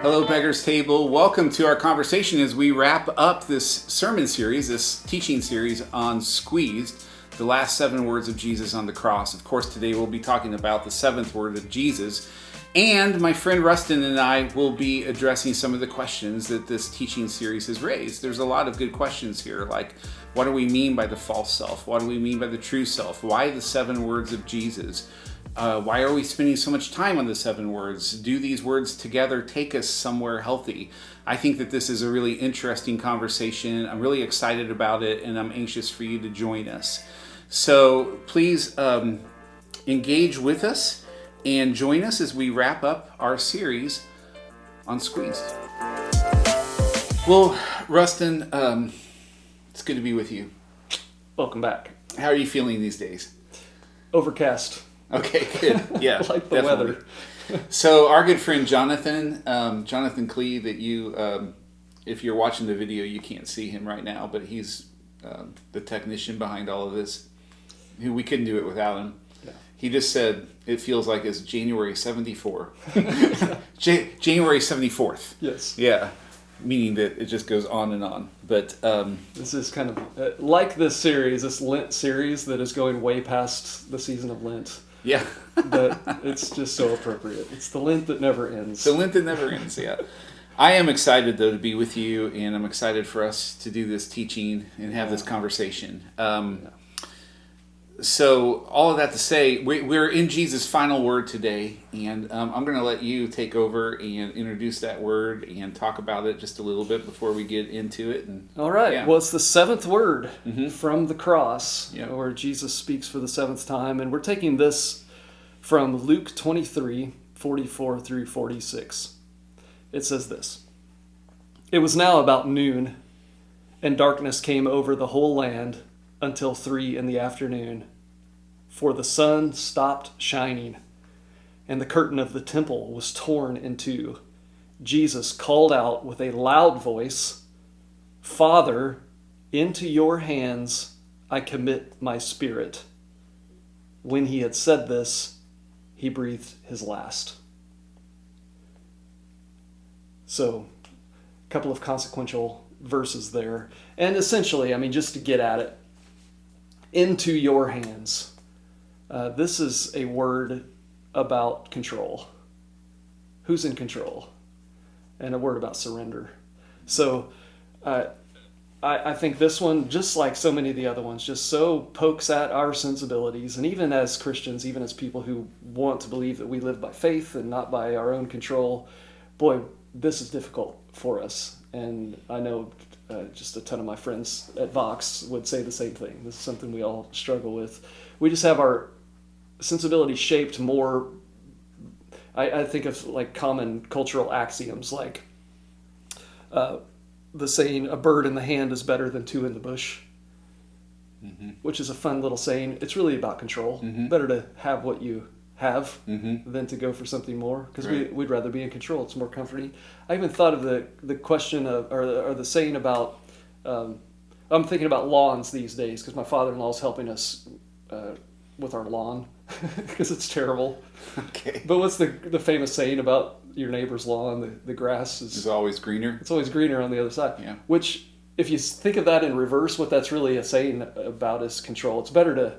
Hello, Beggar's Table. Welcome to our conversation as we wrap up this sermon series, this teaching series on Squeezed, the last 7 words of Jesus on the cross. Of course, today we'll be talking about the 7th word of Jesus. And my friend Rustin and I will be addressing some of the questions that this teaching series has raised. There's a lot of good questions here, like what do we mean by the false self? What do we mean by the true self? Why the 7 words of Jesus? Why are we spending so much time on the 7 words? Do these words together take us somewhere healthy? I think that this is a really interesting conversation. I'm really excited about it, and I'm anxious for you to join us. So please engage with us and join us as we wrap up our series on Squeezed. Well, Rustin, it's good to be with you. Welcome back. How are you feeling these days? Overcast. Okay, good. Yeah, like the definitely. weather. So our good friend Jonathan Klee, that you, if you're watching the video, you can't see him right now, but he's the technician behind all of this. We couldn't do it without him. Yeah. He just said it feels like it's January 74. January 74th. Yes. Yeah. Meaning that it just goes on and on. But this is kind of like this series, this Lent series that is going way past the season of Lent. Yeah. But it's just so appropriate. It's the Lent that never ends. The Lent that never ends, yeah. I am excited, though, to be with you, and I'm excited for us to do this teaching and have this conversation. So, all of that to say, we're in Jesus' final word today, and I'm going to let you take over and introduce that word and talk about it just a little bit before we get into it. And, all right. Yeah. Well, it's the 7th word from the cross, yeah, where Jesus speaks for the 7th time, and we're taking this from Luke 23, 44 through 46. It says this: "It was now about noon, and darkness came over the whole land until 3 p.m, for the sun stopped shining, and the curtain of the temple was torn in two. Jesus called out with a loud voice, 'Father, into your hands I commit my spirit.' When he had said this, he breathed his last." So, a couple of consequential verses there. And essentially, just to get at it, into your hands. This is a word about control. Who's in control? And a word about surrender. So, I think this one, just like so many of the other ones, just so pokes at our sensibilities. And even as Christians, even as people who want to believe that we live by faith and not by our own control, boy, this is difficult for us. And I know just a ton of my friends at Vox would say the same thing. This is something we all struggle with. We just have our sensibility shaped more. I think of like common cultural axioms, like the saying, "A bird in the hand is better than 2 in the bush," which is a fun little saying. It's really about control. Better to have what you have than to go for something more, because we'd rather be in control. It's more comforting. I even thought of the question of, or the saying about, I'm thinking about lawns these days, because my father-in-law is helping us with our lawn, because it's terrible. Okay. But what's the famous saying about your neighbor's lawn? The grass is always greener. It's always greener on the other side. Yeah. Which, if you think of that in reverse, what that's really a saying about is control. It's better to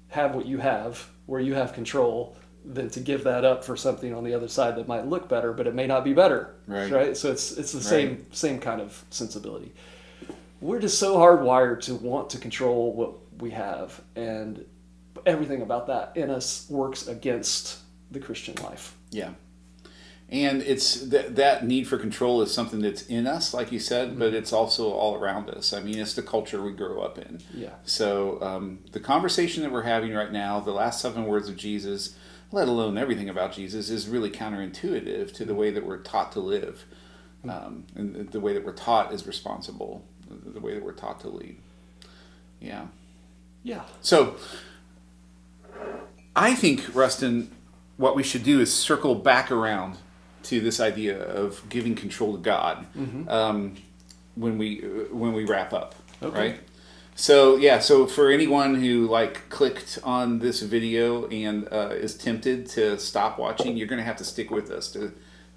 have what you have, where you have control, than to give that up for something on the other side that might look better, but it may not be better. Right? So it's the same kind of sensibility. We're just so hardwired to want to control what we have, and everything about that in us works against the Christian life. Yeah. And it's that need for control is something that's in us, like you said, but it's also all around us. It's the culture we grow up in. Yeah. So the conversation that we're having right now, the last 7 words of Jesus, let alone everything about Jesus, is really counterintuitive to the way that we're taught to live. And the way that we're taught is responsible, the way that we're taught to lead. Yeah. Yeah. So I think, Rustin, what we should do is circle back around to this idea of giving control to God when we wrap up, right? So for anyone who clicked on this video and is tempted to stop watching, you're going to have to stick with us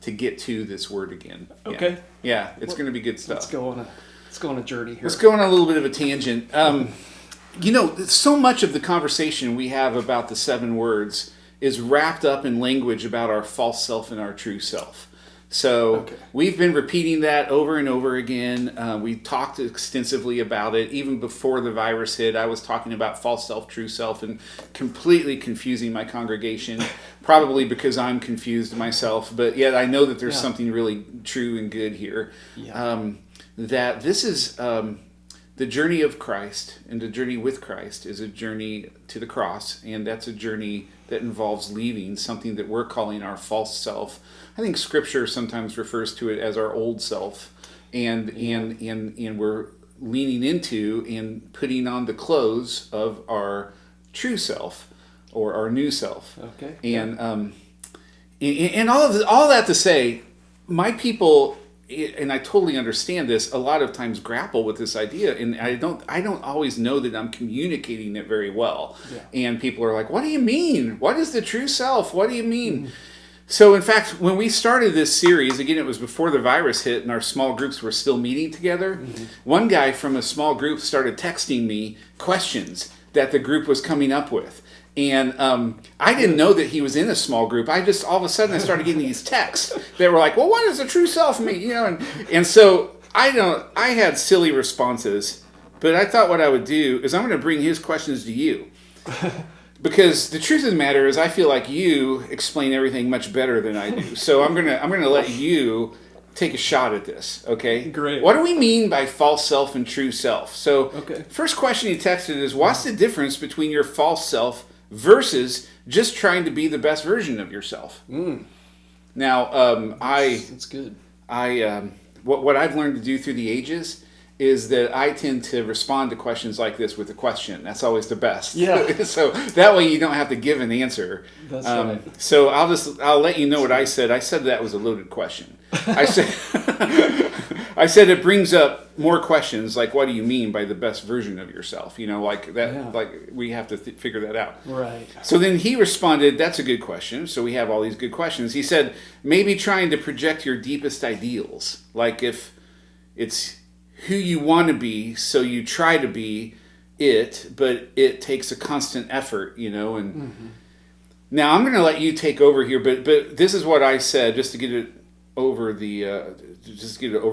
to get to this word again. Okay. Yeah, it's going to be good stuff. Let's go on a journey here. Let's go on a little bit of a tangent. So much of the conversation we have about the 7 words is wrapped up in language about our false self and our true self. So we've been repeating that over and over again. We talked extensively about it. Even before the virus hit, I was talking about false self, true self, and completely confusing my congregation, probably because I'm confused myself. But yet I know that there's something really true and good here. Yeah. That this is the journey of Christ, and the journey with Christ is a journey to the cross, and that's a journey that involves leaving something that we're calling our false self. I think Scripture sometimes refers to it as our old self, and we're leaning into and putting on the clothes of our true self or our new self. Okay. And all that to say, my people, and I totally understand this, a lot of times grapple with this idea, and I don't always know that I'm communicating it very well. Yeah. And people are like, what do you mean? What is the true self? What do you mean? Mm-hmm. So in fact, when we started this series, again, it was before the virus hit and our small groups were still meeting together. Mm-hmm. One guy from a small group started texting me questions that the group was coming up with. And I didn't know that he was in a small group. I just, all of a sudden, I started getting these texts that were like, well, what does the true self mean? And so I had silly responses, but I thought what I would do is I'm going to bring his questions to you. Because the truth of the matter is I feel like you explain everything much better than I do. So I'm gonna let you take a shot at this, okay? Great. What do we mean by false self and true self? So first question you texted is, what's the difference between your false self versus just trying to be the best version of yourself? Now, that's good. What I've learned to do through the ages is that I tend to respond to questions like this with a question. That's always the best. Yeah. So that way you don't have to give an answer. That's right. So I'll let you know what I said. I said that was a loaded question. I said it brings up more questions like, what do you mean by the best version of yourself? Like that. Yeah. Like we have to figure that out. Right. So then he responded, that's a good question. So we have all these good questions. He said, maybe trying to project your deepest ideals. Like if it's who you want to be, so you try to be it, but it takes a constant effort, and Now I'm going to let you take over here, but this is what I said just to get it over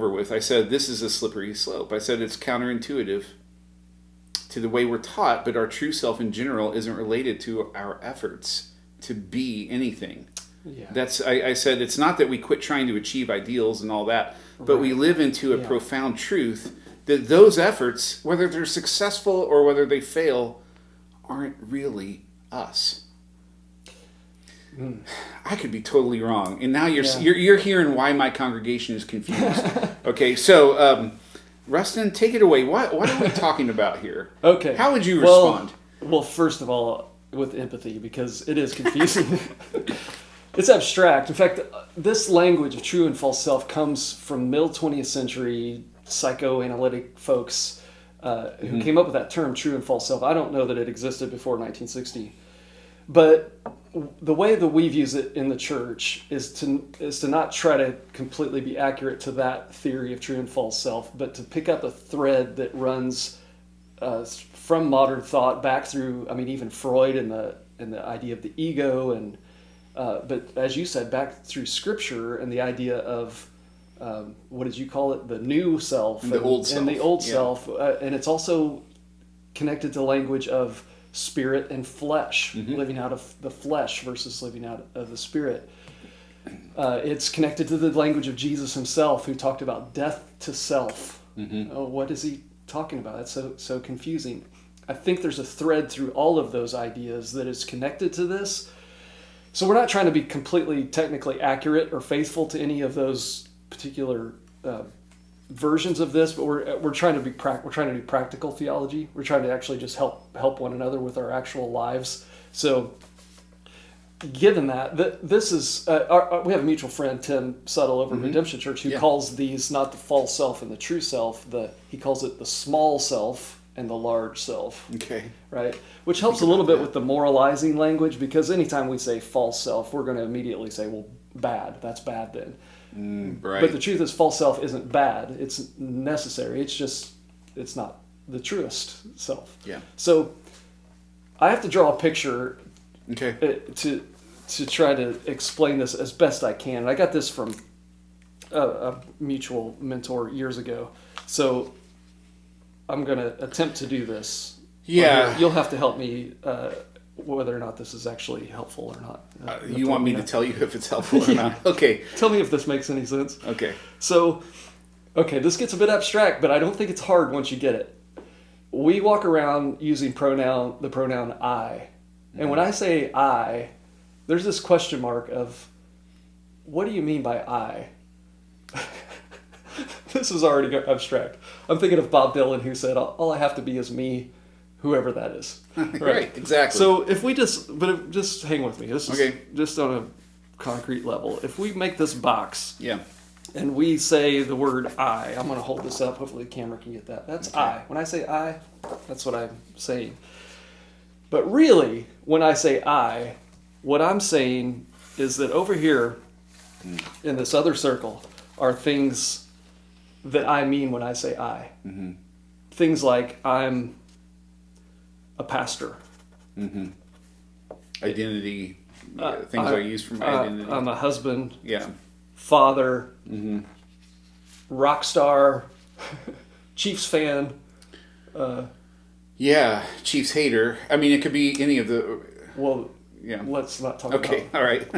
with. I said this is a slippery slope. I said it's counterintuitive to the way we're taught, but our true self in general isn't related to our efforts to be anything. Yeah. I said it's not that we quit trying to achieve ideals and all that, but we live into a profound truth that those efforts, whether they're successful or whether they fail, aren't really us. I could be totally wrong, and now you're hearing why my congregation is confused. Okay, so Rustin, take it away. What are we talking about here? Okay, how would you respond? Well, first of all, with empathy, because it is confusing. It's abstract. In fact, this language of true and false self comes from middle 20th century psychoanalytic folks who came up with that term, true and false self. I don't know that it existed before 1960. But the way that we've used it in the church is to not try to completely be accurate to that theory of true and false self, but to pick up a thread that runs from modern thought back through, even Freud and the idea of the ego, and but as you said, back through Scripture and the idea of what did you call it? The new self and the old self, and it's also connected to language of spirit and flesh, living out of the flesh versus living out of the spirit. It's connected to the language of Jesus himself, who talked about death to self. What is he talking about? That's so confusing. I think there's a thread through all of those ideas that is connected to this. So we're not trying to be completely technically accurate or faithful to any of those particular versions of this, but we're trying to do practical theology. We're trying to actually just help one another with our actual lives. So, given that, this is we have a mutual friend, Tim Suttle, over at Redemption Church, who calls these not the false self and the true self. He calls it the small self and the large self. Okay. Right? Which helps a little bit with the moralizing language, because anytime we say false self, we're going to immediately say, well, bad. That's bad then. Right. But the truth is, false self isn't bad. It's necessary. It's not the truest self. Yeah. So I have to draw a picture Okay. to try to explain this as best I can. And I got this from a mutual mentor years ago. So I'm going to attempt to do this. Yeah. You'll have to help me whether or not this is actually helpful or not. You want me to tell you if it's helpful or not? Okay. Tell me if this makes any sense. Okay. So, this gets a bit abstract, but I don't think it's hard once you get it. We walk around using the pronoun I. And when I say I, there's this question mark of, what do you mean by I? This is already abstract. I'm thinking of Bob Dylan, who said, all I have to be is me, whoever that is. Right, exactly. So if we just hang with me. This is Okay. just on a concrete level. If we make this box, Yeah. and we say the word I, I'm going to hold this up. Hopefully the camera can get that. That's Okay. I. When I say I, that's what I'm saying. But really, when I say I, what I'm saying is that over here in this other circle are things that I mean when I say I. Mm-hmm. Things like I'm a pastor. Mm-hmm. Identity. Things I use for my identity. I'm a husband. Yeah. Father. Mm-hmm. Rock star. Chiefs fan. Yeah. Chiefs hater. I mean, it could be any of the... Well, Yeah. let's not talk Okay. about... All right.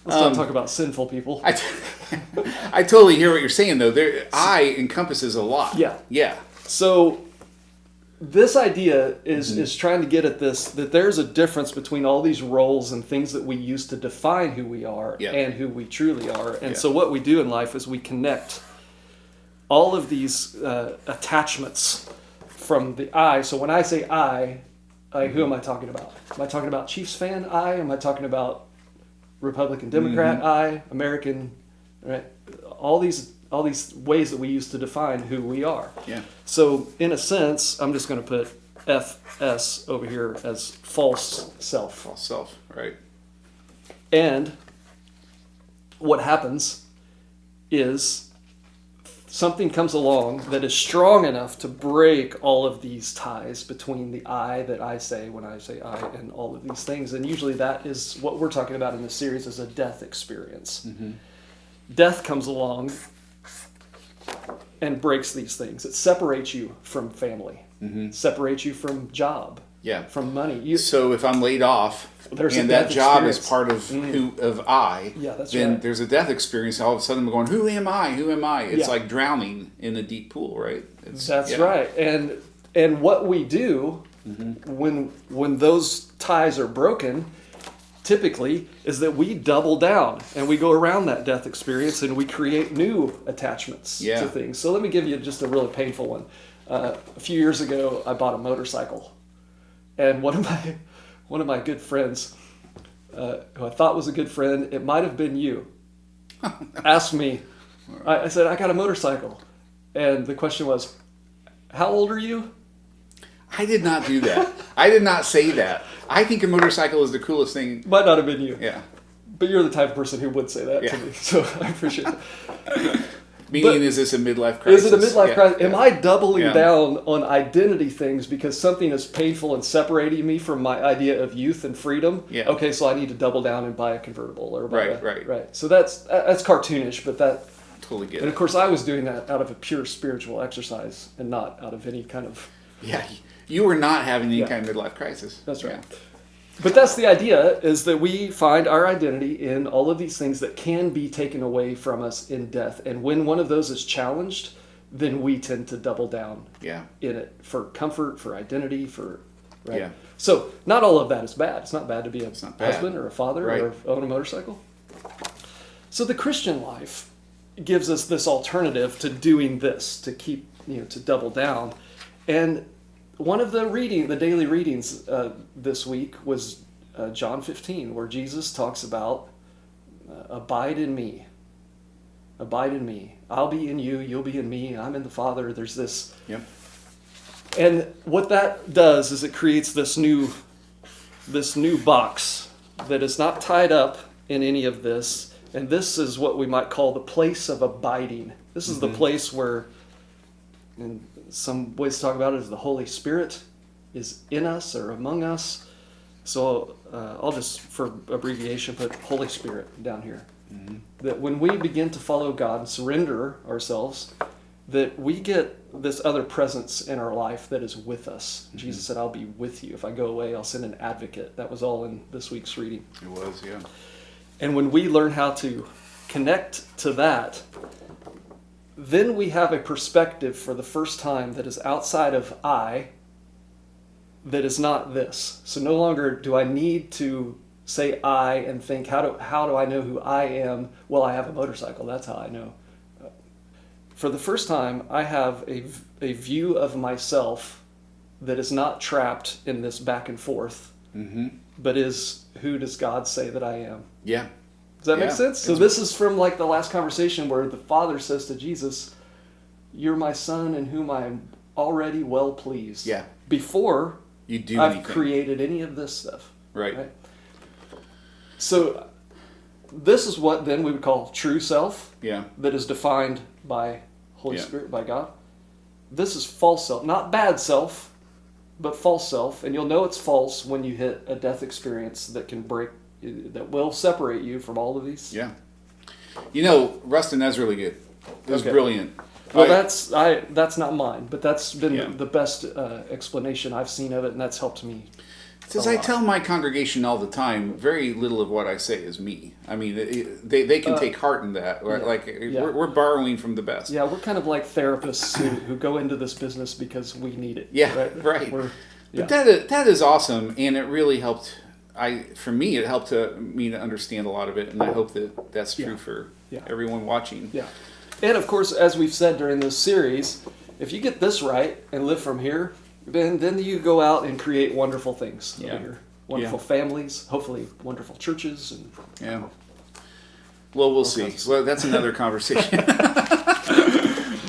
Let's not talk about sinful people. I totally hear what you're saying, though. I encompasses a lot. Yeah. Yeah. So this idea is trying to get at this, that there's a difference between all these roles and things that we use to define who we are and who we truly are. And so what we do in life is we connect all of these attachments from the I. So when I say I, who am I talking about? Am I talking about Chiefs fan I? Am I talking about Republican Democrat I? American, right? All these ways that we use to define who we are. Yeah. So in a sense, I'm just going to put FS over here as false self. False self, right. And what happens is something comes along that is strong enough to break all of these ties between the I that I say when I say I and all of these things. And usually that is what we're talking about in this series as a death experience. Mm-hmm. Death comes along and breaks these things. It separates you from family, separates you from job, from money. So if I'm laid off and that job is part of I, then there's a death experience. All of a sudden I'm going, who am I? Who am I? It's like drowning in a deep pool, right? That's right. And what we do when those ties are broken, typically, is that we double down and we go around that death experience and we create new attachments to things. So let me give you just a really painful one. A few years ago, I bought a motorcycle, and one of my good friends, who I thought was a good friend, it might have been you, asked me. I said, I got a motorcycle, and the question was, how old are you? I did not do that. I did not say that. I think a motorcycle is the coolest thing. Might not have been you. Yeah. But you're the type of person who would say that to me, so I appreciate it. Meaning, is this a midlife crisis? Is it a midlife crisis? Am I doubling down on identity things because something is painful and separating me from my idea of youth and freedom? Yeah. Okay, so I need to double down and buy a convertible or buy right. So that's cartoonish, but that totally get it. And of course, I was doing that out of a pure spiritual exercise and not out of any kind of You were not having any kind of midlife crisis. That's right. Yeah. But that's the idea, is that we find our identity in all of these things that can be taken away from us in death. And when one of those is challenged, then we tend to double down in it for comfort, for identity, right? Yeah. So not all of that is bad. It's not bad to be a husband or a father or own a motorcycle. So the Christian life gives us this alternative to doing this, to keep, to double down. And one of the daily readings this week was John 15, where Jesus talks about abide in me. Abide in me. I'll be in you, you'll be in me, I'm in the Father. There's this And what that does is it creates this new box that is not tied up in any of this. And this is what we might call the place of abiding. This is the place where, in some ways to talk about it, is the Holy Spirit is in us or among us. So I'll just, for abbreviation, put Holy Spirit down here. That when we begin to follow God and surrender ourselves, that we get this other presence in our life that is with us. Jesus said, I'll be with you. If I go away, I'll send an advocate. That was all in this week's reading. It was, yeah. And when we learn how to connect to that, then we have a perspective for the first time that is outside of I, that is not this. So no longer do I need to say I and think, how do I know who I am? Well, I have a motorcycle. That's how I know. For the first time, I have a view of myself that is not trapped in this back and forth, but is, who does God say that I am? Yeah. Does that make sense? So this is from like the last conversation where the Father says to Jesus, you're my Son in whom I am already well pleased. Yeah. Before you do I've anything. created any of this stuff. Right. So this is what then we would call true self. Yeah. That is defined by Holy Spirit, by God. This is false self, not bad self, but false self. And you'll know it's false when you hit a death experience that will separate you from all of these. Yeah. You know, Rustin, that's really good. It was brilliant. Well, that's not mine, but that's been the best explanation I've seen of it, and that's helped me. As I tell my congregation all the time, very little of what I say is me. I mean, they can take heart in that. Right? We're borrowing from the best. Yeah, we're kind of like therapists who go into this business because we need it. Yeah, right. But that is awesome, and it really helped. For me, it helped me to understand a lot of it, and I hope that that's true for everyone watching. Yeah, and of course, as we've said during this series, if you get this right and live from here, then you go out and create wonderful things over here. Wonderful families, hopefully wonderful churches. And well, we'll see. Well, that's another conversation.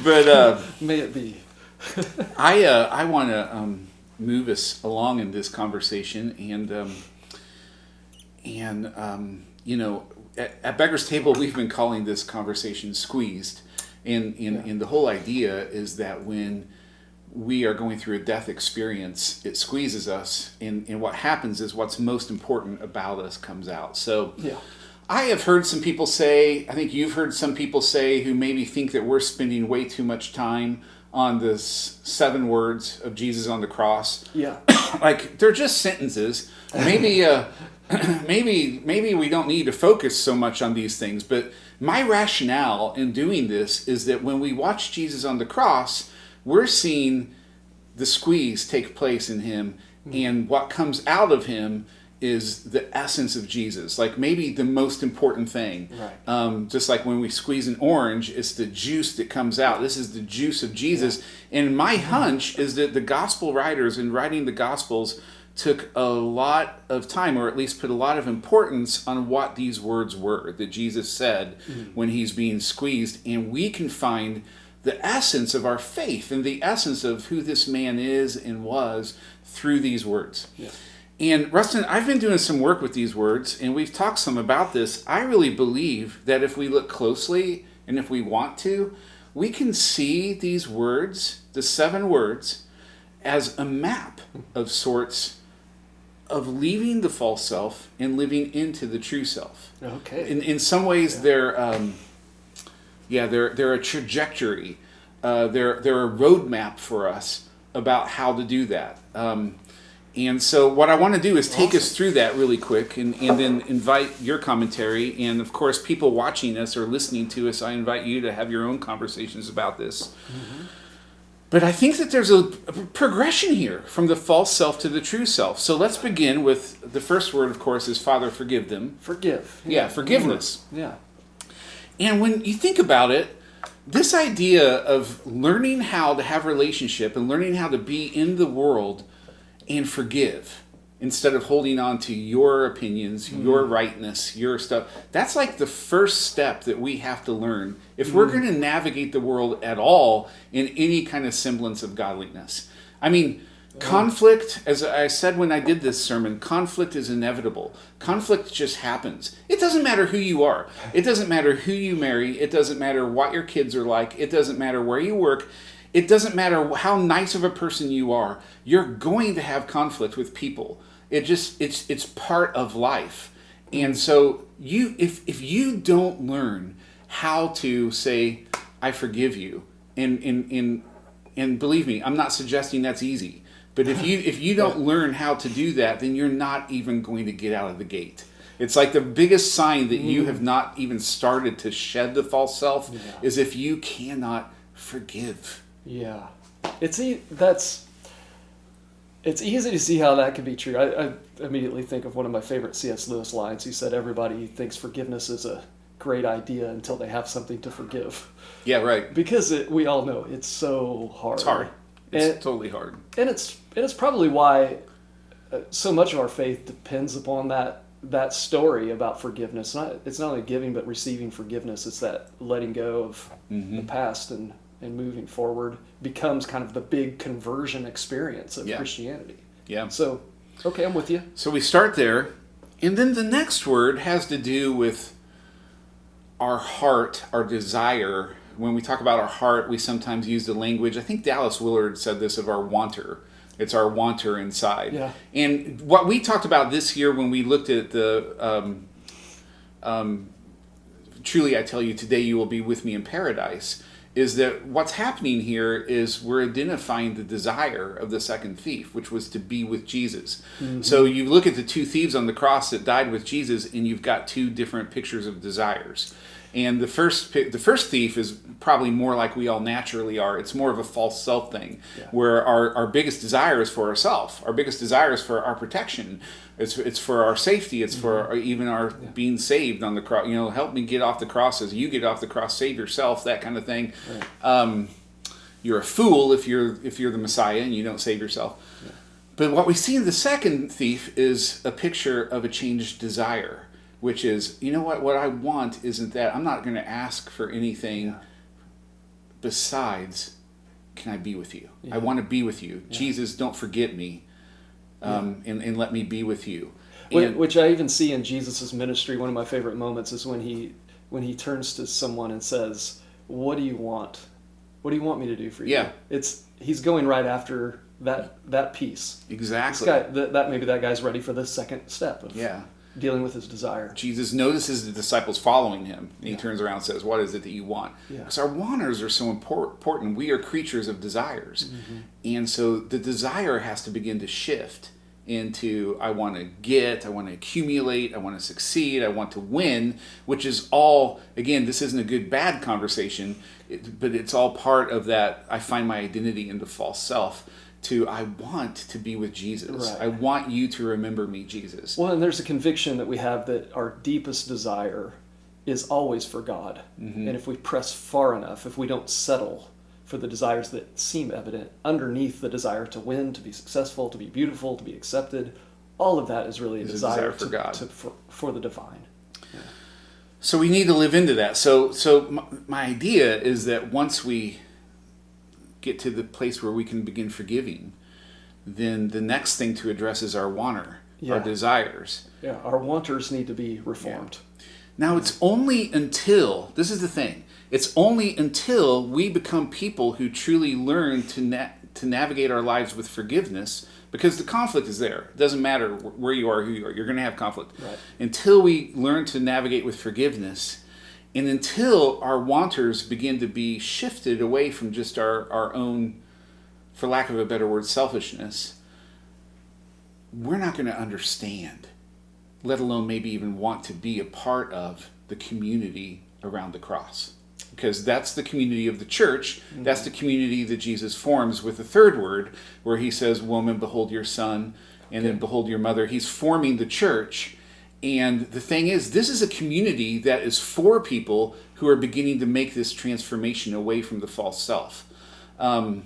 But may it be. I want to move us along in this conversation, and you know, at Beggar's Table, we've been calling this conversation "Squeezed," and the whole idea is that when we are going through a death experience, it squeezes us, and what happens is what's most important about us comes out. So I have heard some people say, I think you've heard some people say, who maybe think that we're spending way too much time on this 7 words of Jesus on the cross. Yeah. Like, they're just sentences. Maybe maybe we don't need to focus so much on these things, but my rationale in doing this is that when we watch Jesus on the cross, we're seeing the squeeze take place in him, and what comes out of him is the essence of Jesus, like maybe the most important thing. Right. Just like when we squeeze an orange, it's the juice that comes out. This is the juice of Jesus. Yeah. And my hunch is that the gospel writers in writing the gospels took a lot of time, or at least put a lot of importance on what these words were that Jesus said when he's being squeezed. And we can find the essence of our faith and the essence of who this man is and was through these words. Yeah. And Rustin, I've been doing some work with these words, and we've talked some about this. I really believe that if we look closely and if we want to, we can see these words, the 7 words, as a map of sorts of leaving the false self and living into the true self. Okay. In some ways, they're a trajectory. They're a roadmap for us about how to do that. And so what I want to do is take us through that really quick and then invite your commentary. And of course, people watching us or listening to us, I invite you to have your own conversations about this. Mm-hmm. But I think that there's a progression here from the false self to the true self. So let's begin with the first word, of course, is Father, forgive them. Forgive. Yeah, forgiveness. Yeah. And when you think about it, this idea of learning how to have relationship and learning how to be in the world and forgive instead of holding on to your opinions, your rightness, your stuff, that's like the first step that we have to learn if we're going to navigate the world at all in any kind of semblance of godliness. I mean, conflict, as I said when I did this sermon, conflict is inevitable. Conflict just happens. It doesn't matter who you are. It doesn't matter who you marry. It doesn't matter what your kids are like. It doesn't matter where you work. It doesn't matter how nice of a person you are. You're going to have conflict with people. It's part of life. And so if you don't learn how to say, I forgive you, and believe me, I'm not suggesting that's easy. But if you don't learn how to do that, then you're not even going to get out of the gate. It's like the biggest sign that you have not even started to shed the false self is if you cannot forgive. Yeah, it's easy to see how that could be true. I immediately think of one of my favorite C.S. Lewis lines. He said, "Everybody thinks forgiveness is a great idea until they have something to forgive." Yeah, right. Because we all know it's so hard. It's hard. It's totally hard. And it's probably why so much of our faith depends upon that story about forgiveness. It's not only giving but receiving forgiveness. It's that letting go of the past and moving forward becomes kind of the big conversion experience of Christianity. Yeah. So, okay, I'm with you. So we start there, and then the next word has to do with our heart, our desire. When we talk about our heart, we sometimes use the language, I think Dallas Willard said this, of our wanter. It's our wanter inside. Yeah. And what we talked about this year when we looked at the truly I tell you, today you will be with me in paradise, is that what's happening here is we're identifying the desire of the second thief, which was to be with Jesus. Mm-hmm. So you look at the two thieves on the cross that died with Jesus, and you've got two different pictures of desires. And the first thief is probably more like we all naturally are. It's more of a false self thing, where our biggest desire is for ourselves. Our biggest desire is for our protection. It's for our safety. It's for even our being saved on the cross. You know, help me get off the cross as you get off the cross. Save yourself, that kind of thing. Right. You're a fool if you're the Messiah and you don't save yourself. Yeah. But what we see in the second thief is a picture of a changed desire, which is, you know what I want isn't that. I'm not going to ask for anything besides, can I be with you? Yeah. I want to be with you. Yeah. Jesus, don't forget me, and let me be with you. Which I even see in Jesus' ministry. One of my favorite moments is when he turns to someone and says, what do you want? What do you want me to do for you? Yeah. He's going right after that piece. Exactly. Maybe that guy's ready for the second step of dealing with his desire. Jesus notices the disciples following him, and he turns around and says, what is it that you want? Because our wanters are so important. We are creatures of desires. Mm-hmm. And so the desire has to begin to shift into, I want to get, I want to accumulate, I want to succeed, I want to win, which is all, again, this isn't a good bad conversation, but it's all part of that, I find my identity in the false self. I want to be with Jesus. Right. I want you to remember me, Jesus. Well, and there's a conviction that we have that our deepest desire is always for God. Mm-hmm. And if we press far enough, if we don't settle for the desires that seem evident, underneath the desire to win, to be successful, to be beautiful, to be accepted, all of that is really a desire for God. For the divine. Yeah. So we need to live into that. So my idea is that once we get to the place where we can begin forgiving, then the next thing to address is our wanter, our desires. Yeah, our wanters need to be reformed. Yeah. Now, it's only until, this is the thing, it's only until we become people who truly learn to navigate our lives with forgiveness, because the conflict is there. It doesn't matter where you are, who you are, you're going to have conflict. Right. Until we learn to navigate with forgiveness, and until our wanters begin to be shifted away from just our own, for lack of a better word, selfishness, we're not going to understand, let alone maybe even want to be a part of the community around the cross. Because that's the community of the church. Mm-hmm. That's the community that Jesus forms with the third word, where he says, woman, behold your son, and then behold your mother. He's forming the church. And the thing is, this is a community that is for people who are beginning to make this transformation away from the false self. And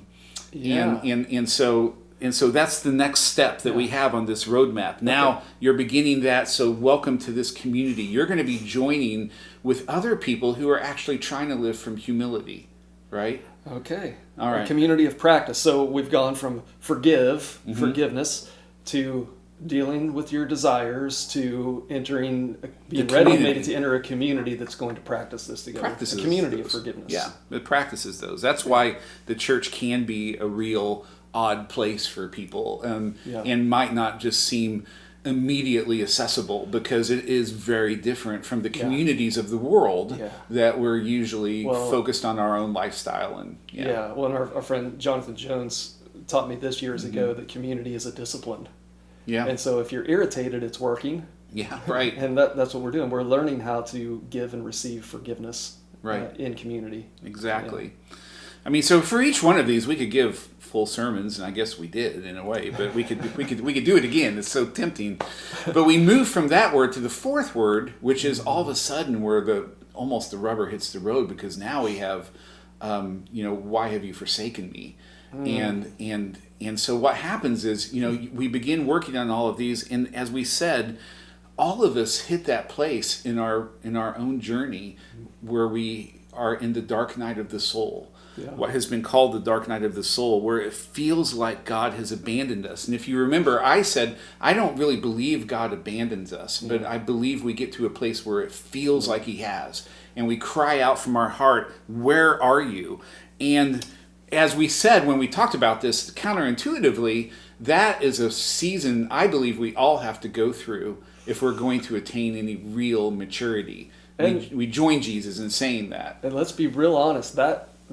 so that's the next step that we have on this roadmap. Now you're beginning that, so welcome to this community. You're going to be joining with other people who are actually trying to live from humility. right? Okay. All right. A community of practice. So we've gone from forgiveness, to dealing with your desires, to being ready to enter a community that's going to practice this together. Practices a community those. of forgiveness. Yeah, it practices those. That's why the church can be a real odd place for people, and might not just seem immediately accessible, because it is very different from the communities of the world that we're usually focused on our own lifestyle. And well, our friend Jonathan Jones taught me this years ago that community is a discipline. Yeah. And so if you're irritated, it's working. Yeah, right. And that's what we're doing. We're learning how to give and receive forgiveness in community. Exactly. Yeah. I mean, so for each one of these, we could give full sermons, and I guess we did in a way, but we could do it again. It's so tempting. But we move from that word to the fourth word, which is all of a sudden where almost the rubber hits the road, because now we have, why have you forsaken me? And so what happens is, we begin working on all of these, and as we said, all of us hit that place in our own journey where we are in the dark night of the soul. Yeah. What has been called the dark night of the soul, where it feels like God has abandoned us. And if you remember, I said, I don't really believe God abandons us, but I believe we get to a place where it feels like he has. And we cry out from our heart, where are you? And as we said when we talked about this, counterintuitively, that is a season I believe we all have to go through if we're going to attain any real maturity. We join Jesus in saying that. And let's be real honest,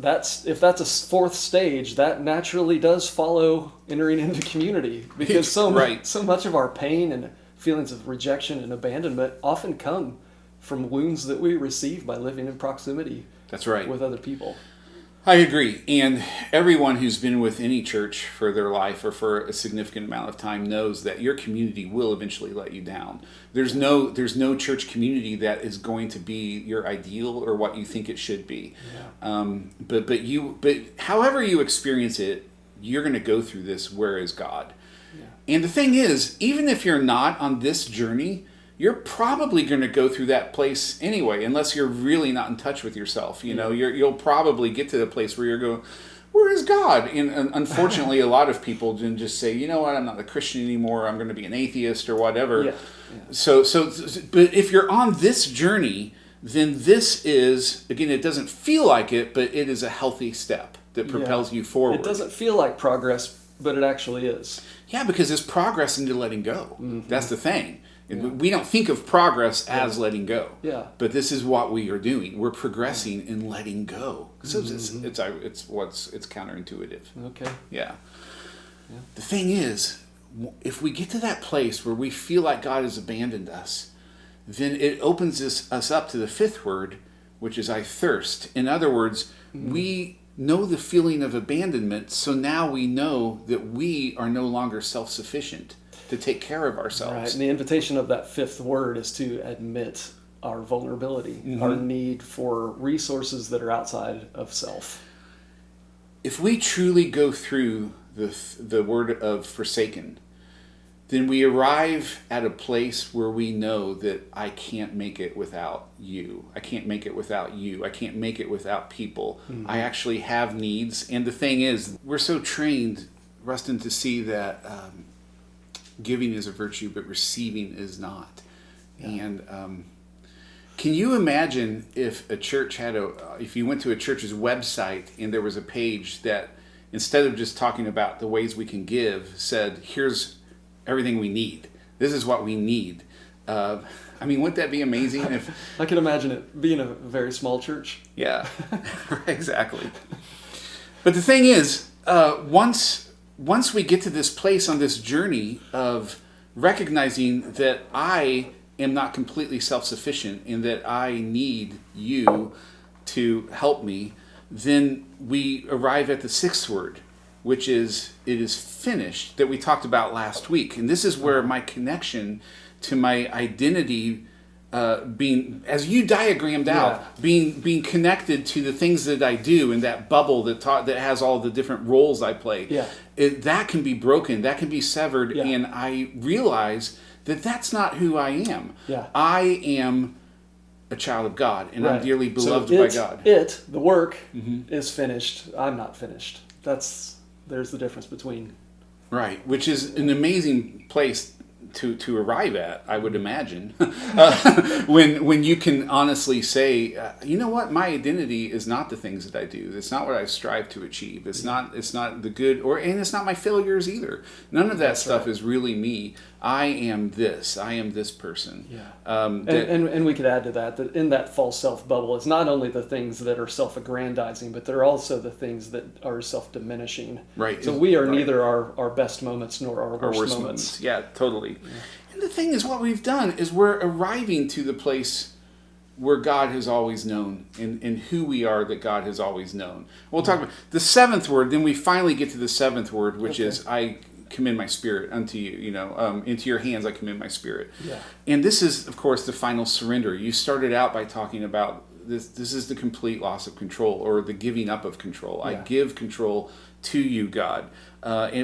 if that's a fourth stage, that naturally does follow entering into community, because so much of our pain and feelings of rejection and abandonment often come from wounds that we receive by living in proximity. That's right. With other people. I agree. And everyone who's been with any church for their life or for a significant amount of time knows that your community will eventually let you down. There's no church community that is going to be your ideal or what you think it should be. Yeah. But however you experience it, you're going to go through this. Where is God? Yeah. And the thing is, even if you're not on this journey, you're probably going to go through that place anyway, unless you're really not in touch with yourself. You'll probably get to the place where you're going, where is God? And unfortunately, a lot of people just say, you know what, I'm not a Christian anymore. I'm going to be an atheist or whatever. Yeah. Yeah. But if you're on this journey, then this is, again, it doesn't feel like it, but it is a healthy step that propels you forward. It doesn't feel like progress, but it actually is. Yeah, because it's progress into letting go. Mm-hmm. That's the thing. Yeah. We don't think of progress as letting go. Yeah. But this is what we are doing. We're progressing in letting go. So it's counterintuitive. Okay. Yeah. The thing is, if we get to that place where we feel like God has abandoned us, then it opens us up to the fifth word, which is I thirst. In other words, we know the feeling of abandonment, so now we know that we are no longer self-sufficient to take care of ourselves. Right, and the invitation of that fifth word is to admit our vulnerability, our need for resources that are outside of self. If we truly go through the word of forsaken, then we arrive at a place where we know that I can't make it without you. I can't make it without you. I can't make it without people. I actually have needs. And the thing is, we're so trained, Rustin, to see that giving is a virtue, but receiving is not. Yeah. And can you imagine if a church if you went to a church's website and there was a page that, instead of just talking about the ways we can give, said, here's everything we need. This is what we need. Wouldn't that be amazing? If I can imagine it being a very small church. Yeah, exactly. But the thing is, once we get to this place on this journey of recognizing that I am not completely self-sufficient and that I need you to help me, then we arrive at the sixth word, which is, it is finished, that we talked about last week. And this is where my connection to my identity being, as you diagrammed out, being connected to the things that I do in that bubble that has all the different roles I play, that can be broken, that can be severed, and I realize that that's not who I am. Yeah. I am a child of God, and Right. I'm dearly So beloved by God. The work is finished. I'm not finished. There's the difference between. Right, which is an amazing place to arrive at, I would imagine, when you can honestly say, you know what, my identity is not the things that I do. It's not what I strive to achieve. It's not the good, and it's not my failures either. None of that stuff is really me. I am this. I am this person. Yeah. And we could add to that in that false self bubble, it's not only the things that are self-aggrandizing, but they're also the things that are self-diminishing. Right. So we are neither our best moments nor our worst moments. Yeah, totally. Yeah. And the thing is, what we've done is we're arriving to the place where God has always known, and who we are that God has always known. We'll talk about the seventh word, then we finally get to the seventh word, which is, I commend my spirit unto you, into your hands I commend my spirit. Yeah. And this is, of course, the final surrender. You started out by talking about this is the complete loss of control, or the giving up of control. Yeah. I give control to you, God,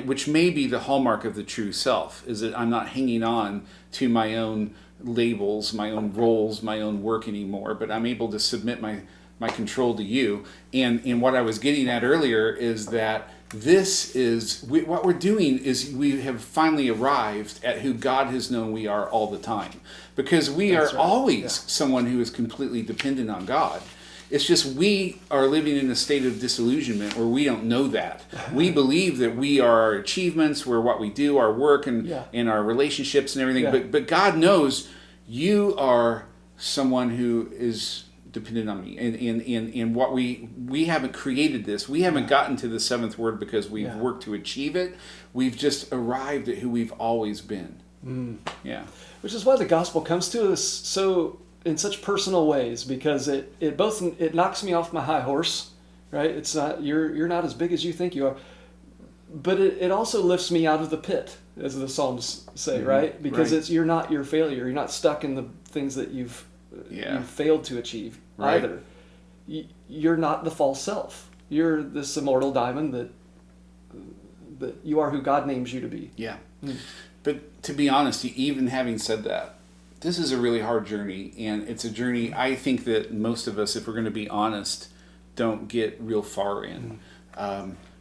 which may be the hallmark of the true self, is that I'm not hanging on to my own labels, my own roles, my own work anymore, but I'm able to submit my control to you. And what I was getting at earlier is that what we're doing is we have finally arrived at who God has known we are all the time, because we are always someone who is completely dependent on God. It's just we are living in a state of disillusionment where we don't know that. We believe that we are our achievements, we're what we do, our work and our relationships and everything. Yeah. But God knows you are someone who is dependent on me. And what we haven't created this. We haven't gotten to the seventh word because we've worked to achieve it. We've just arrived at who we've always been. Mm. Yeah. Which is why the gospel comes to us in such personal ways, because it knocks me off my high horse, right? It's not you're not as big as you think you are, but it also lifts me out of the pit, as the Psalms say, right? Because you're not your failure. You're not stuck in the things that you've failed to achieve either. You're not the false self. You're this immortal diamond that you are who God names you to be. Yeah. Mm. But to be honest, even having said that, this is a really hard journey, and it's a journey I think that most of us, if we're going to be honest, don't get real far in.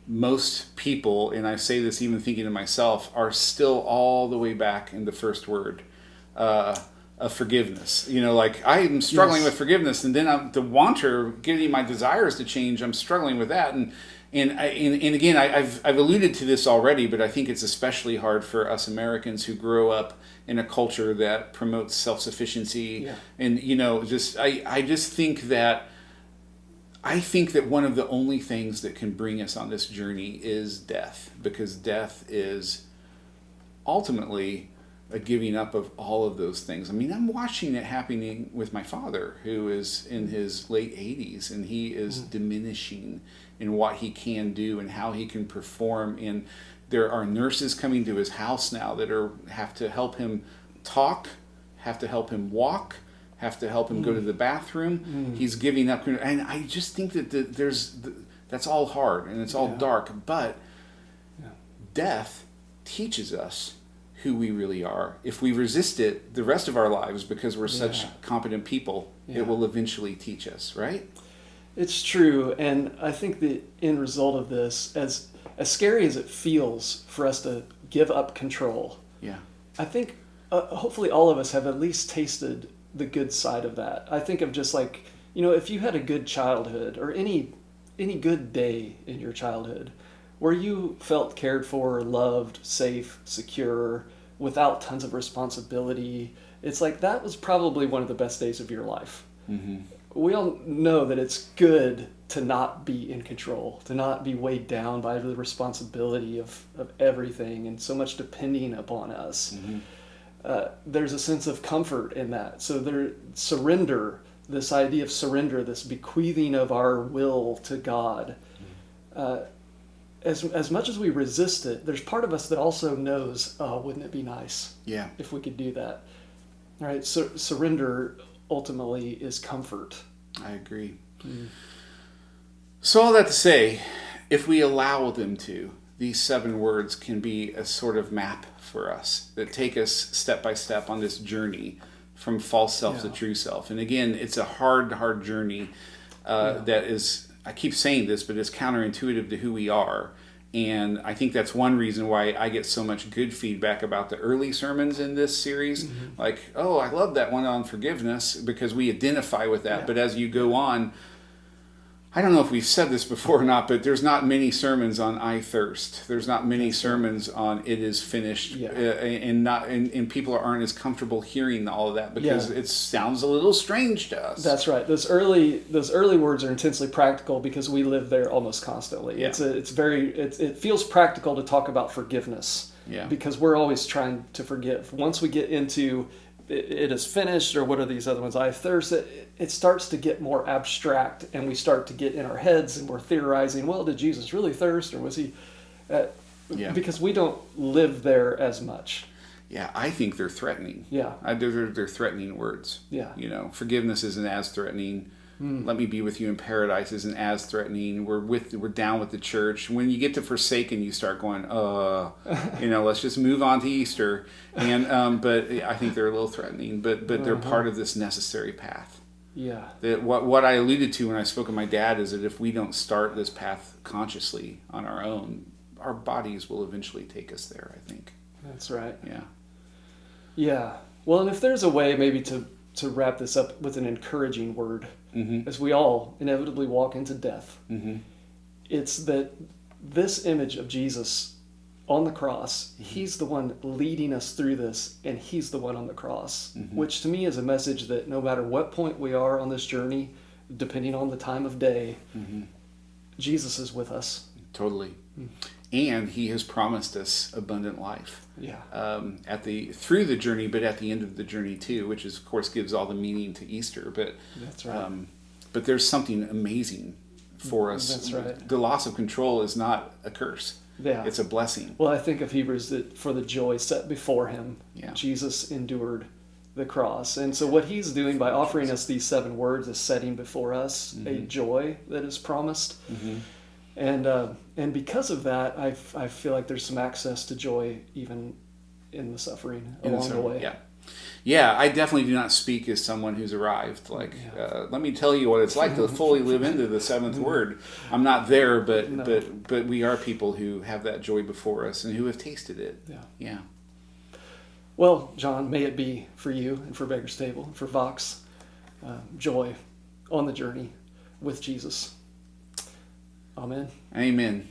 Most people, and I say this even thinking of myself, are still all the way back in the first word of forgiveness. Like I'm struggling with forgiveness, and then the wanter, getting my desires to change, I'm struggling with that. And again, I've alluded to this already, but I think it's especially hard for us Americans who grow up in a culture that promotes self-sufficiency. Yeah. And I think that one of the only things that can bring us on this journey is death, because death is ultimately a giving up of all of those things. I mean, I'm watching it happening with my father, who is in his late 80s, and he is diminishing in what he can do and how he can perform. And there are nurses coming to his house now that have to help him talk, have to help him walk, have to help him go to the bathroom. He's giving up, and I just think that that's all hard and it's all dark. But death teaches us who we really are. If we resist it the rest of our lives because we're such competent people, it will eventually teach us, right? It's true, and I think the end result of this, as scary as it feels for us to give up control, I think hopefully all of us have at least tasted the good side of that. I think of just like, if you had a good childhood, or any good day in your childhood where you felt cared for, loved, safe, secure, without tons of responsibility, it's like that was probably one of the best days of your life. Mm-hmm. We all know that it's good to not be in control, to not be weighed down by the responsibility of everything and so much depending upon us. Mm-hmm. There's a sense of comfort in that. So surrender, this idea of surrender, this bequeathing of our will to God, as much as we resist it, there's part of us that also knows, wouldn't it be nice if we could do that? All right, so surrender ultimately is comfort. I agree. So all that to say, if we allow them to, these 7 words can be a sort of map for us that take us step by step on this journey from false self to Yeah. true self. And again, it's a hard journey that is, I keep saying this, but it's counterintuitive to who we are. And I think that's one reason why I get so much good feedback about the early sermons in this series. Like, oh, I love that one on forgiveness, because we identify with that. Yeah. But as you go on, I don't know if we've said this before or not, but there's not many sermons on I thirst. There's not many sermons on it is finished, Yeah. and people aren't as comfortable hearing all of that because it sounds a little strange to us. That's right. Those early words are intensely practical because we live there almost constantly. Yeah. It feels practical to talk about forgiveness. Yeah. Because we're always trying to forgive. Once we get into it is finished, or what are these other ones? I thirst. It starts to get more abstract, and we start to get in our heads, and we're theorizing. Well, did Jesus really thirst, or was he? Because we don't live there as much. Yeah, I think they're threatening. Yeah, they're threatening words. Yeah, forgiveness isn't as threatening. Let me be with you in paradise isn't as threatening. We're down with the church. When you get to forsaken, you start going, let's just move on to Easter. And but I think they're a little threatening. But they're part of this necessary path. Yeah. That what I alluded to when I spoke of my dad is that if we don't start this path consciously on our own, our bodies will eventually take us there, I think. That's right. Yeah. Yeah. Well, and if there's a way maybe to wrap this up with an encouraging word, as we all inevitably walk into death, it's that this image of Jesus on the cross, he's the one leading us through this, and he's the one on the cross, which to me is a message that no matter what point we are on this journey, depending on the time of day, Jesus is with us. Totally. And he has promised us abundant life. Yeah. Through the journey, but at the end of the journey too, which is, of course gives all the meaning to Easter. But that's right. But there's something amazing for us. That's right. The loss of control is not a curse. Yeah. It's a blessing. Well, I think of Hebrews that for the joy set before him, Jesus endured the cross. And so what he's doing by offering us these 7 words is setting before us a joy that is promised. And because of that, I feel like there's some access to joy even in the suffering along the way. Yeah, I definitely do not speak as someone who's arrived. Let me tell you what it's like to fully live into the 7th word. I'm not there, but we are people who have that joy before us and who have tasted it. Yeah. Well, John, may it be for you and for Beggar's Table and for Vox, joy on the journey with Jesus. Amen. Amen.